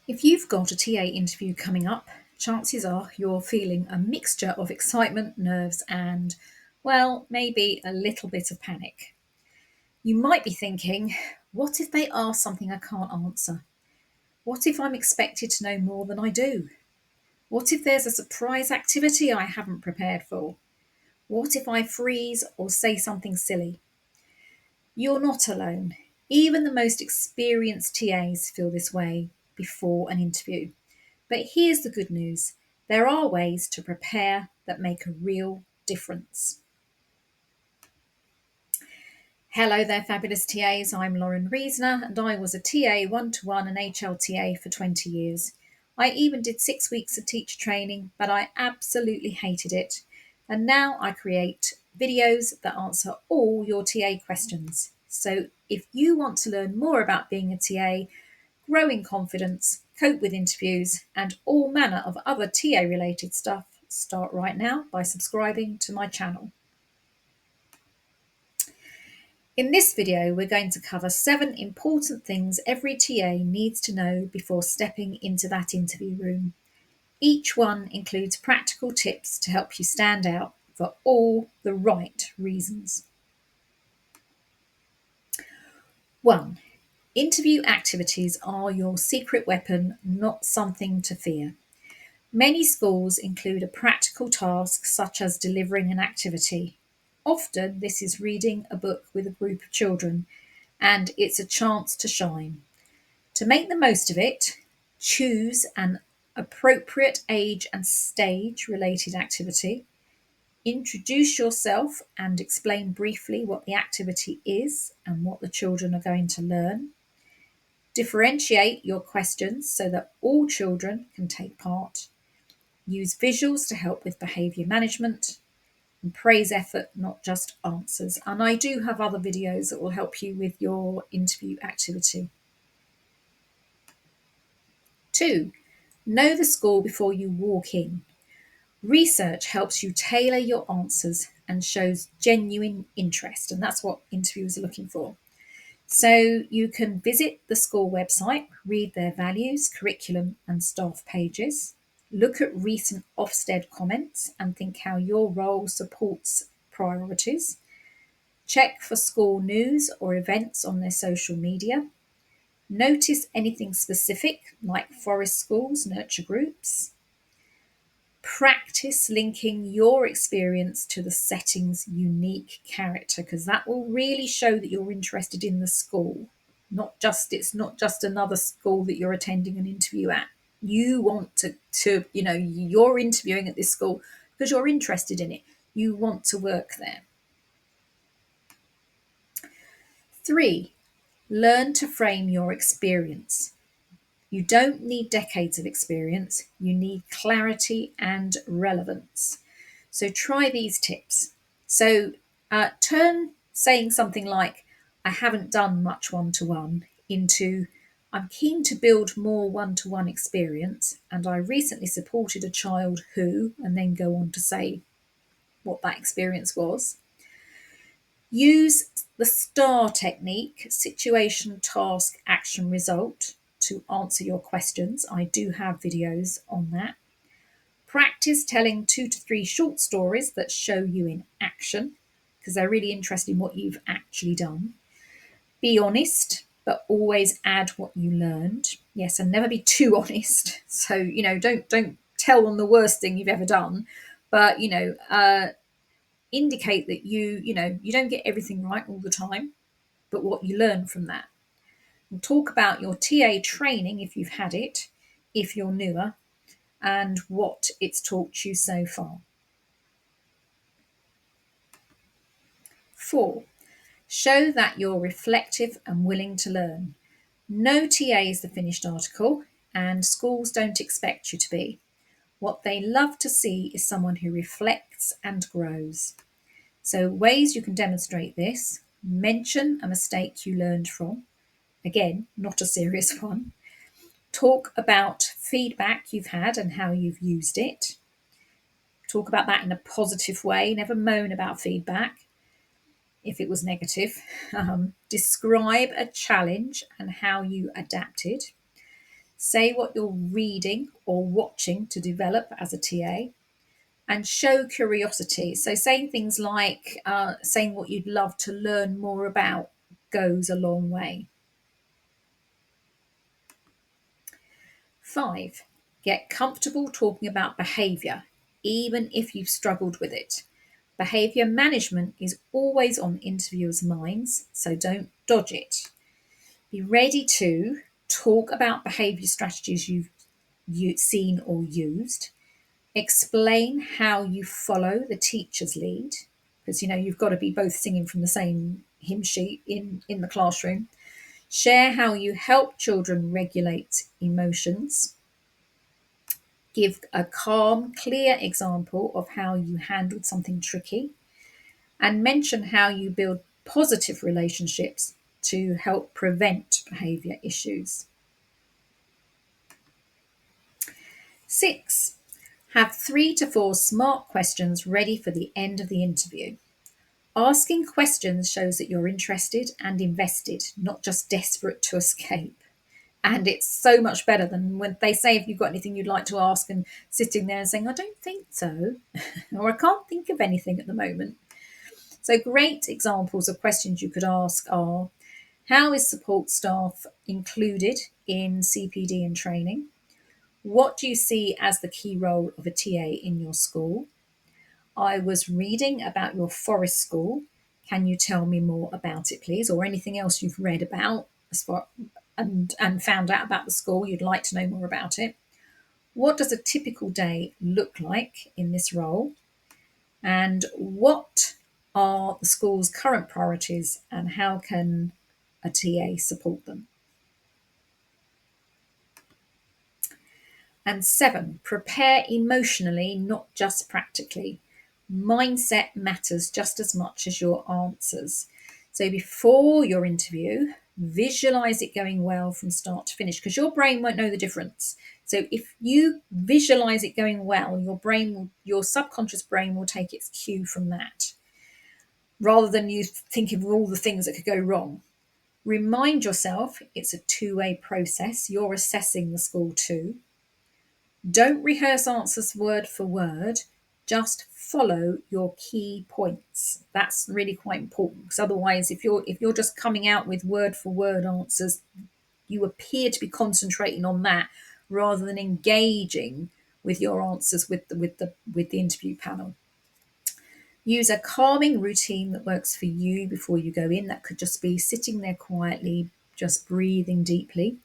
If you've got a TA interview coming up, chances are you're feeling a mixture of excitement, nerves, and, well, maybe a little bit of panic. You might be thinking, what if they ask something I can't answer? What if I'm expected to know more than I do? What if there's a surprise activity I haven't prepared for? What if I freeze or say something silly? You're not alone. Even the most experienced TAs feel this way before an interview. But here's the good news, there are ways to prepare that make a real difference. Hello there, fabulous TAs. I'm Lauren Reesner, and I was a TA one to one and HLTA for 20 years. I even did 6 weeks of teacher training, but I absolutely hated it. And now I create videos that answer all your TA questions. So if you want to learn more about being a TA, grow in confidence, cope with interviews, and all manner of other TA related stuff, start right now by subscribing to my channel. In this video, we're going to cover 7 important things every TA needs to know before stepping into that interview room. Each one includes practical tips to help you stand out for all the right reasons. 1. Interview activities are your secret weapon, not something to fear. Many schools include a practical task such as delivering an activity. Often this is reading a book with a group of children, and it's a chance to shine. To make the most of it, choose an appropriate age and stage related activity. Introduce yourself and explain briefly what the activity is and what the children are going to learn. Differentiate your questions so that all children can take part. Use visuals to help with behaviour management, and praise effort, not just answers. And I do have other videos that will help you with your interview activity. 2. Know the school before you walk in. Research helps you tailor your answers and shows genuine interest, and that's what interviewers are looking for. So you can visit the school website, read their values, curriculum, and staff pages. Look at recent Ofsted comments and think how your role supports priorities. Check for school news or events on their social media. Notice anything specific like forest schools, nurture groups. Practice linking your experience to the setting's unique character, because that will really show that you're interested in the school. It's not just another school that you're attending an interview at. You want to you're interviewing at this school because you're interested in it. You want to work there. 3. Learn to frame your experience. You don't need decades of experience, you need clarity and relevance. So try these tips. So turn saying something like, I haven't done much one to one, into, I'm keen to build more one to one experience, and I recently supported a child who, and then go on to say what that experience was. Use the STAR technique, situation, task, action, result, to answer your questions. I do have videos on that. Practice telling 2 to 3 short stories that show you in action, because they're really interested in what you've actually done. Be honest, but always add what you learned. Yes, and never be too honest. So, don't tell them the worst thing you've ever done, but, indicate that you don't get everything right all the time, but what you learn from that. And talk about your TA training if you've had it, if you're newer, and what it's taught you so far. 4. Show that you're reflective and willing to learn. No TA is the finished article, and schools don't expect you to be. What they love to see is someone who reflects and grows. So ways you can demonstrate this: mention a mistake you learned from. Again, not a serious one. Talk about feedback you've had and how you've used it. Talk about that in a positive way. Never moan about feedback if it was negative. Describe a challenge and how you adapted. Say what you're reading or watching to develop as a TA, and show curiosity. So saying things like saying what you'd love to learn more about goes a long way. 5, get comfortable talking about behaviour, even if you've struggled with it. Behaviour management is always on interviewers' minds, so don't dodge it. Be ready to talk about behaviour strategies you've seen or used. Explain how you follow the teacher's lead, because you've got to be both singing from the same hymn sheet in the classroom. Share how you help children regulate emotions. Give a calm, clear example of how you handled something tricky, and mention how you build positive relationships to help prevent behaviour issues. 6, have 3 to 4 smart questions ready for the end of the interview. Asking questions shows that you're interested and invested, not just desperate to escape. And it's so much better than when they say, if you've got anything you'd like to ask, and sitting there and saying, I don't think so, or I can't think of anything at the moment. So great examples of questions you could ask are, how is support staff included in CPD and training? What do you see as the key role of a TA in your school? I was reading about your forest school. Can you tell me more about it, please? Or anything else you've read about and found out about the school, you'd like to know more about it. What does a typical day look like in this role? And what are the school's current priorities, and how can a TA support them? And 7, prepare emotionally, not just practically. Mindset matters just as much as your answers. So before your interview, visualize it going well from start to finish, because your brain won't know the difference. So if you visualize it going well, your subconscious brain will take its cue from that, rather than you thinking of all the things that could go wrong. Remind yourself it's a two-way process. You're assessing the school too. Don't rehearse answers word for word, just follow your key points. That's really quite important, because otherwise if you're just coming out with word for word answers, you appear to be concentrating on that rather than engaging with your answers with the interview panel. Use a calming routine that works for you before you go in. That could just be sitting there quietly, just breathing deeply.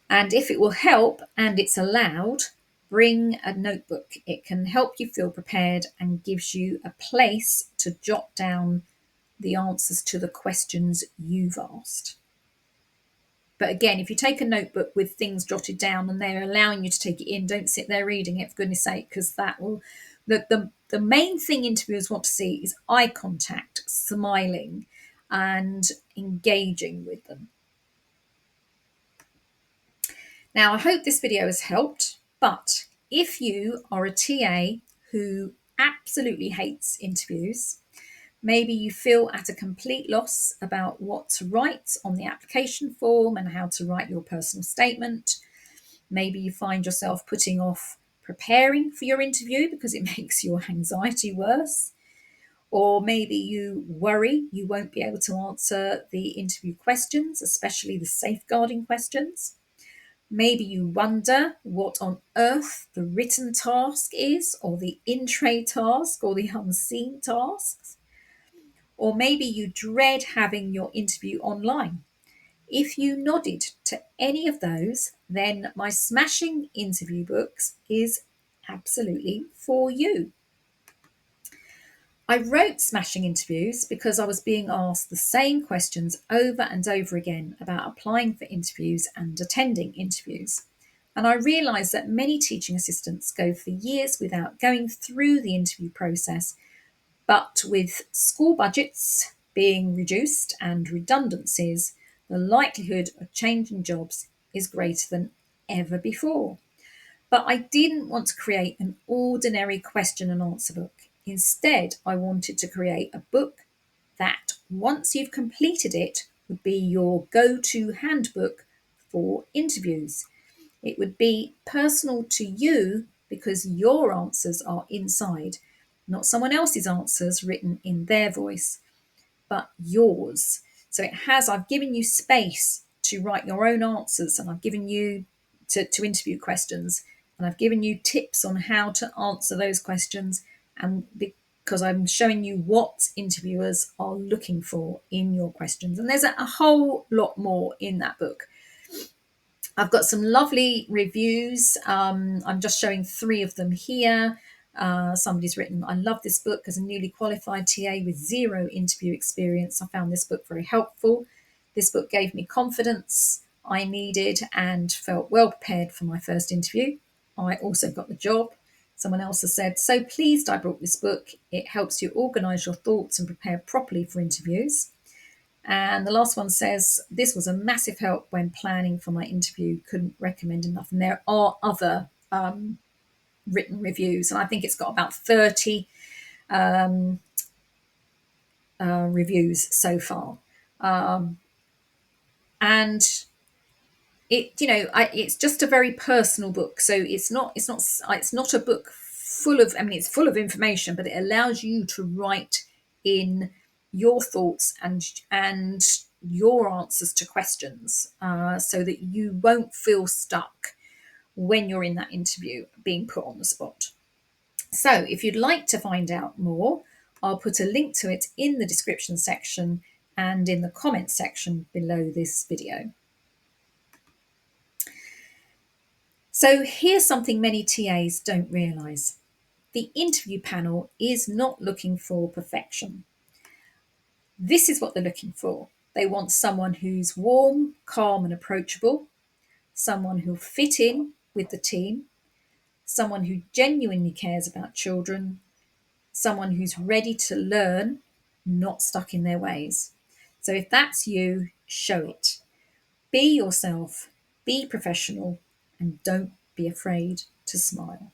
And if it will help and it's allowed, bring a notebook. It can help you feel prepared and gives you a place to jot down the answers to the questions you've asked. But again, if you take a notebook with things jotted down and they're allowing you to take it in, don't sit there reading it, for goodness sake, because that will... The main thing interviewers want to see is eye contact, smiling, and engaging with them. Now, I hope this video has helped, but if you are a TA who absolutely hates interviews, maybe you feel at a complete loss about what to write on the application form and how to write your personal statement, maybe you find yourself putting off preparing for your interview because it makes your anxiety worse, or maybe you worry you won't be able to answer the interview questions, especially the safeguarding questions. Maybe you wonder what on earth the written task is, or the in-tray task, or the unseen tasks. Or maybe you dread having your interview online. If you nodded to any of those, then my Smashing Interview Books is absolutely for you. I wrote Smashing Interviews because I was being asked the same questions over and over again about applying for interviews and attending interviews. And I realised that many teaching assistants go for years without going through the interview process, but with school budgets being reduced and redundancies, the likelihood of changing jobs is greater than ever before. But I didn't want to create an ordinary question and answer book. Instead, I wanted to create a book that, once you've completed it, would be your go-to handbook for interviews. It would be personal to you because your answers are inside, not someone else's answers written in their voice, but yours. So I've given you space to write your own answers, and I've given you to interview questions, and I've given you tips on how to answer those questions. And because I'm showing you what interviewers are looking for in your questions. And there's a whole lot more in that book. I've got some lovely reviews. I'm just showing 3 of them here. Somebody's written, I love this book. As a newly qualified TA with 0 interview experience, I found this book very helpful. This book gave me confidence I needed and felt well prepared for my first interview. I also got the job. Someone else has said, so pleased I brought this book. It helps you organise your thoughts and prepare properly for interviews. And the last one says, this was a massive help when planning for my interview. Couldn't recommend enough. And there are other written reviews. And I think it's got about 30 reviews so far. And it's just a very personal book. So it's not a book full of, it's full of information, but it allows you to write in your thoughts and your answers to questions, so that you won't feel stuck when you're in that interview being put on the spot. So if you'd like to find out more, I'll put a link to it in the description section and in the comments section below this video. So here's something many TAs don't realise. The interview panel is not looking for perfection. This is what they're looking for. They want someone who's warm, calm and approachable, someone who'll fit in with the team, someone who genuinely cares about children, someone who's ready to learn, not stuck in their ways. So if that's you, show it. Be yourself, be professional, and don't be afraid to smile.